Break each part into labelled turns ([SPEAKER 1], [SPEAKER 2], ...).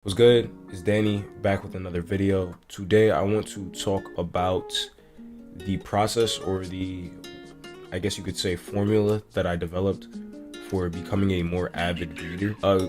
[SPEAKER 1] What's good? It's Danny back with another video. Today I want to talk about the process, or I guess you could say, formula that I developed for becoming a more avid reader. A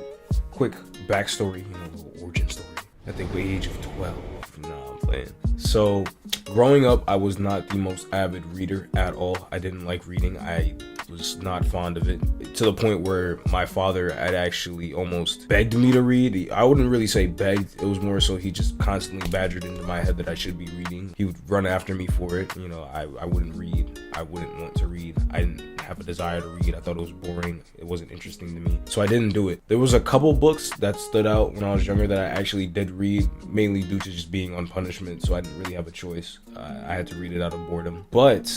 [SPEAKER 1] quick backstory, a little origin story. I think the age of 12. Nah, I'm playing. So growing up, I was not the most avid reader at all. I didn't like reading. I was not fond of it, to the point where my father had actually almost begged me to read. I wouldn't really say begged, it was more so he just constantly badgered into my head that I should be reading. He would run after me for it. I wouldn't read. I wouldn't want to read. I didn't have a desire to read. I thought it was boring. It wasn't interesting to me, so I didn't do it. There was a couple books that stood out when I was younger that I actually did read, mainly due to just being on punishment, so I didn't really have a choice. I had to read it out of boredom. But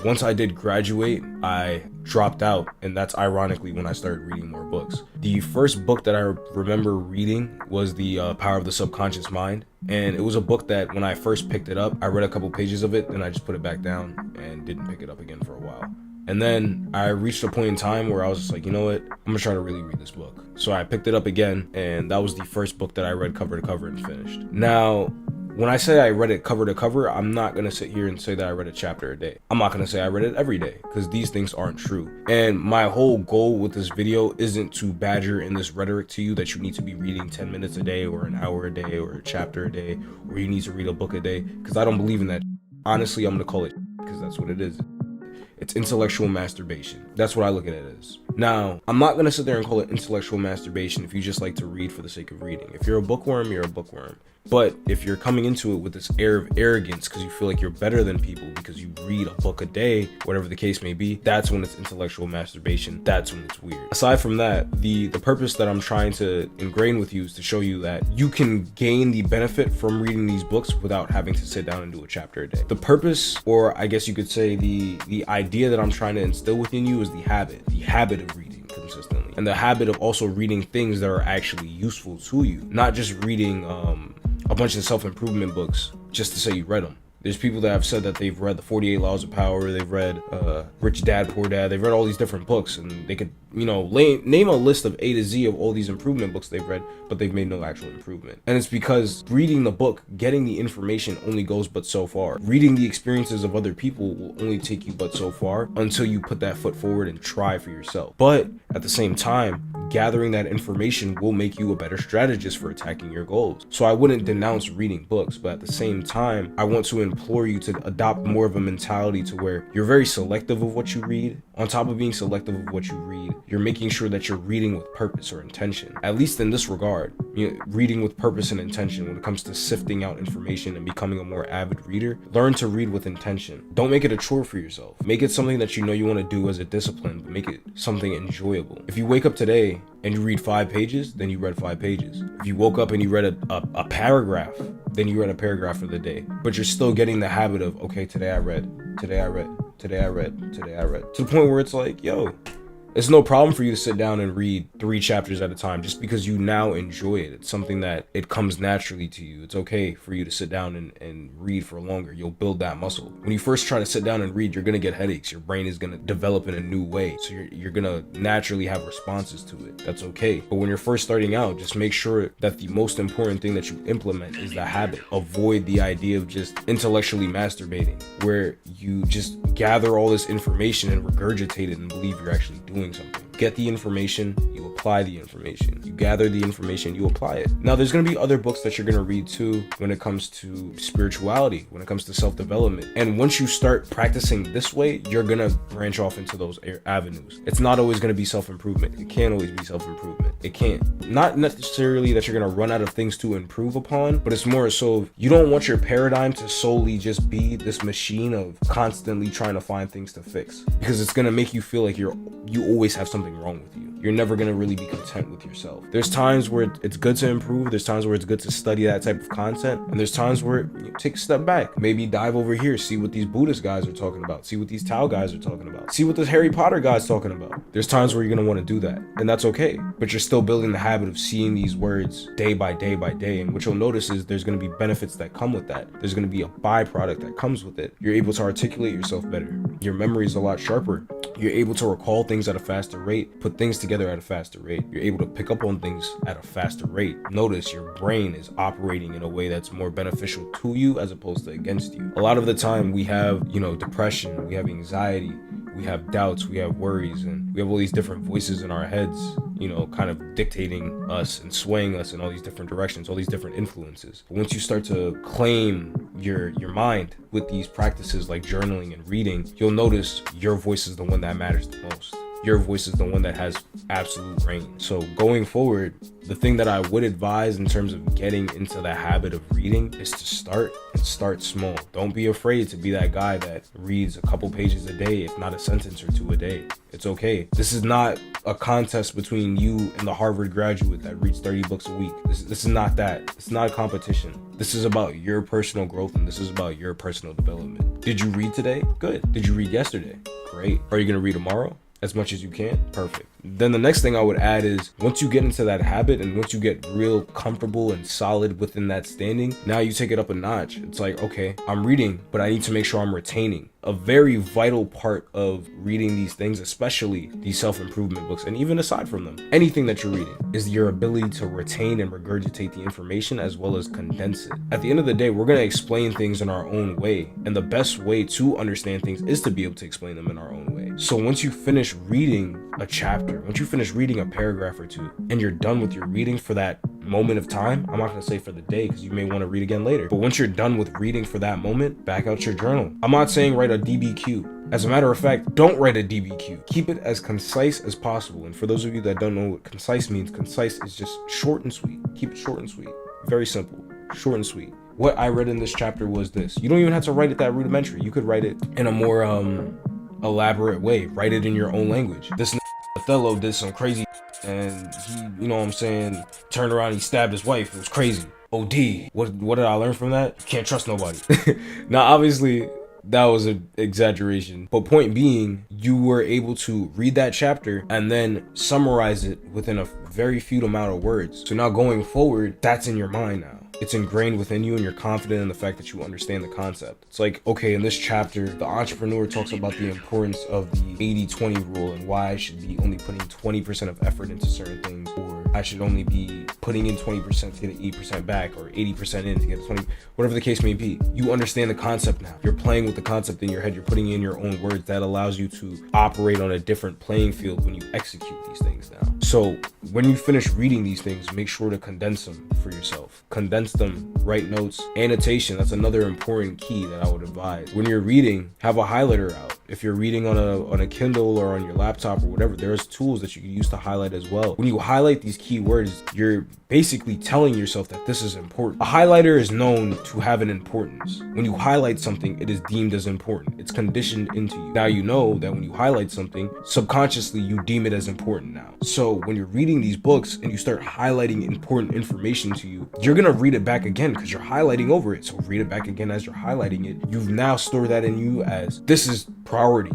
[SPEAKER 1] once I did graduate, I dropped out, and that's ironically when I started reading more books. The first book that I remember reading was The Power of the Subconscious Mind, and it was a book that when I first picked it up, I read a couple pages of it, then I just put it back down and didn't pick it up again for a while. And then I reached a point in time where I was just like, you know what, I'm gonna try to really read this book. So I picked it up again, and that was the first book that I read cover to cover and finished. Now, when I say I read it cover to cover, I'm not going to sit here and say that I read a chapter a day. I'm not going to say I read it every day, because these things aren't true. And my whole goal with this video isn't to badger in this rhetoric to you that you need to be reading 10 minutes a day or an hour a day or a chapter a day, or you need to read a book a day, because I don't believe in that. Honestly, I'm going to call it, because that's what it is. It's intellectual masturbation. That's what I look at it as. Now, I'm not going to sit there and call it intellectual masturbation if you just like to read for the sake of reading. If you're a bookworm, you're a bookworm. But if you're coming into it with this air of arrogance because you feel like you're better than people because you read a book a day, whatever the case may be, that's when it's intellectual masturbation. That's when it's weird. Aside from that, the purpose that I'm trying to ingrain with you is to show you that you can gain the benefit from reading these books without having to sit down and do a chapter a day. The purpose, or I guess you could say the idea that I'm trying to instill within you, is the habit of reading consistently, and the habit of also reading things that are actually useful to you, not just reading a bunch of self-improvement books just to say you read them. There's people that have said that they've read the 48 Laws of Power, they've read Rich Dad, Poor Dad, they've read all these different books, and they could, name a list of A to Z of all these improvement books they've read, but they've made no actual improvement. And it's because reading the book, getting the information, only goes but so far. Reading the experiences of other people will only take you but so far until you put that foot forward and try for yourself. But at the same time, gathering that information will make you a better strategist for attacking your goals. So I wouldn't denounce reading books, but at the same time, I want to implore you to adopt more of a mentality to where you're very selective of what you read. On top of being selective of what you read, you're making sure that you're reading with purpose or intention. At least in this regard, reading with purpose and intention when it comes to sifting out information and becoming a more avid reader. Learn to read with intention. Don't make it a chore for yourself. Make it something that you want to do as a discipline, but make it something enjoyable. If you wake up today and you read 5 pages, then you read 5 pages. If you woke up and you read a paragraph, then you read a paragraph for the day. But you're still getting the habit of, okay, today I read, today I read, today I read, today I read. To the point where it's like, yo, it's no problem for you to sit down and read 3 chapters at a time just because you now enjoy it. It's something that it comes naturally to you. It's okay for you to sit down and read for longer. You'll build that muscle. When you first try to sit down and read, you're going to get headaches. Your brain is going to develop in a new way. So you're going to naturally have responses to it. That's okay. But when you're first starting out, just make sure that the most important thing that you implement is the habit. Avoid the idea of just intellectually masturbating, where you just gather all this information and regurgitate it and believe you're actually doing something. Get the information, you apply the information. You gather the information, you apply it. Now, there's going to be other books that you're going to read too when it comes to spirituality, when it comes to self-development. And once you start practicing this way, you're going to branch off into those avenues. It's not always going to be self-improvement. It can't always be self-improvement. It can't. Not necessarily that you're going to run out of things to improve upon, but it's more so you don't want your paradigm to solely just be this machine of constantly trying to find things to fix, because it's going to make you feel like you always have something wrong with you. You're never going to really be content with yourself. There's times where it's good to improve. There's times where it's good to study that type of content. And there's times where you take a step back. Maybe dive over here, see what these Buddhist guys are talking about. See what these Tao guys are talking about. See what this Harry Potter guy's talking about. There's times where you're going to want to do that. And that's okay. But you're still building the habit of seeing these words day by day by day. And what you'll notice is there's going to be benefits that come with that. There's going to be a byproduct that comes with it. You're able to articulate yourself better. Your memory is a lot sharper. You're able to recall things at a faster rate, put things together at a faster rate. You're able to pick up on things at a faster rate. Notice your brain is operating in a way that's more beneficial to you as opposed to against you. A lot of the time we have, depression, we have anxiety, we have doubts, we have worries, and we have all these different voices in our heads, kind of dictating us and swaying us in all these different directions, all these different influences. But once you start to claim your mind with these practices like journaling and reading, you'll notice your voice is the one that matters the most. Your voice is the one that has absolute reign. So going forward, the thing that I would advise in terms of getting into the habit of reading is to start small. Don't be afraid to be that guy that reads a couple pages a day, if not a sentence or two a day. It's okay. This is not a contest between you and the Harvard graduate that reads 30 books a week. This is not that. It's not a competition. This is about your personal growth, and this is about your personal development. Did you read today? Good. Did you read yesterday? Great. Are you going to read tomorrow? As much as you can? Perfect. Then the next thing I would add is, once you get into that habit and once you get real comfortable and solid within that standing, now you take it up a notch. It's like, okay, I'm reading, but I need to make sure I'm retaining. A very vital part of reading these things, especially these self-improvement books, and even aside from them, anything that you're reading, is your ability to retain and regurgitate the information as well as condense it. At the end of the day, we're going to explain things in our own way, and the best way to understand things is to be able to explain them in our own way. So once you finish reading a chapter, once you finish reading a paragraph or two, and you're done with your reading for that moment of time, I'm not going to say for the day because you may want to read again later, but once you're done with reading for that moment, back out your journal. I'm not saying write a DBQ. As a matter of fact, don't write a DBQ. Keep it as concise as possible. And for those of you that don't know what concise means, concise is just short and sweet. Keep it short and sweet. Very simple. Short and sweet. What I read in this chapter was this. You don't even have to write it that rudimentary. You could write it in a more elaborate way. Write it in your own language. This Othello did some crazy and he, turned around and he stabbed his wife. It was crazy. OD. What did I learn from that? You can't trust nobody. Now, obviously, that was an exaggeration. But point being, you were able to read that chapter and then summarize it within a very few amount of words. So now going forward, that's in your mind now. It's ingrained within you and you're confident in the fact that you understand the concept. It's like, okay, in this chapter, the entrepreneur talks about the importance of the 80-20 rule and why I should be only putting 20% of effort into certain things, or I should only be putting in 20% to get 80% back, or 80% in to get 20, whatever the case may be. You understand the concept now. You're playing with the concept in your head. You're putting in your own words. That allows you to operate on a different playing field when you execute these things now. So when you finish reading these things, make sure to condense them for yourself. Condense them, write notes, annotation. That's another important key that I would advise. When you're reading, have a highlighter out. If you're reading on a Kindle or on your laptop or whatever, there's tools that you can use to highlight as well. When you highlight these keywords, you're basically telling yourself that this is important. A highlighter is known to have an importance. When you highlight something, it is deemed as important. It's conditioned into you. Now you know that when you highlight something, subconsciously you deem it as important now. So when you're reading these books and you start highlighting important information to you, you're gonna read it back again because you're highlighting over it. So read it back again as you're highlighting it. You've now stored that in you as this is priority.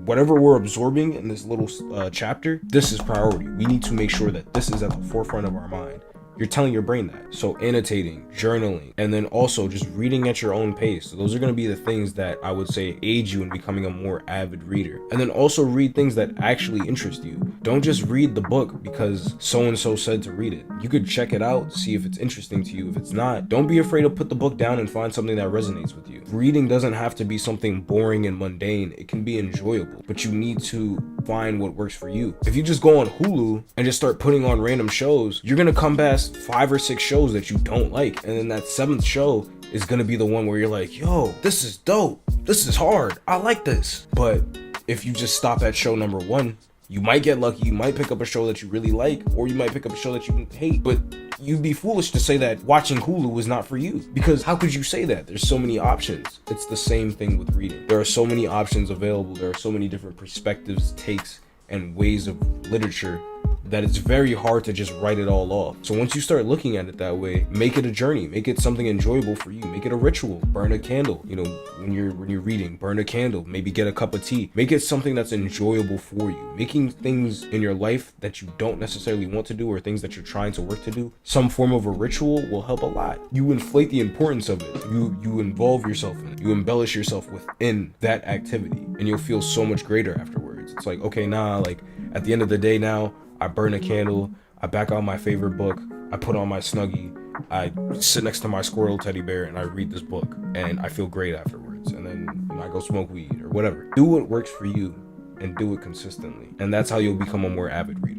[SPEAKER 1] Whatever we're absorbing in this little chapter, this is priority. We need to make sure that this is at the forefront of our mind. You're telling your brain that. So annotating, journaling, and then also just reading at your own pace. So those are going to be the things that I would say aid you in becoming a more avid reader. And then also read things that actually interest you. Don't just read the book because so-and-so said to read it. You could check it out, see if it's interesting to you. If it's not, don't be afraid to put the book down and find something that resonates with you. Reading doesn't have to be something boring and mundane. It can be enjoyable, but you need to find what works for you. If you just go on Hulu and just start putting on random shows, you're going to come past 5 or 6 shows that you don't like, and then that 7th show is gonna be the one where you're like, yo, this is dope, this is hard, I like this. But if you just stop at show number 1, you might get lucky, you might pick up a show that you really like, or you might pick up a show that you hate. But you'd be foolish to say that watching Hulu is not for you, because how could you say that? There's so many options. It's the same thing with reading. There are so many options available. There are so many different perspectives, takes, and ways of literature that it's very hard to just write it all off. So once you start looking at it that way, make it a journey, make it something enjoyable for you, make it a ritual. Burn a candle, when you're reading, burn a candle, maybe get a cup of tea. Make it something that's enjoyable for you. Making things in your life that you don't necessarily want to do or things that you're trying to work to do, some form of a ritual will help a lot. You inflate the importance of it. You involve yourself in it. You embellish yourself within that activity, and you'll feel so much greater afterwards. afterwards. It's like, okay, nah, like at the end of the day now, I burn a candle, I back out my favorite book, I put on my Snuggie, I sit next to my squirrel teddy bear, and I read this book, and I feel great afterwards. And then, you know, I go smoke weed or whatever. Do what works for you and do it consistently. And that's how you'll become a more avid reader.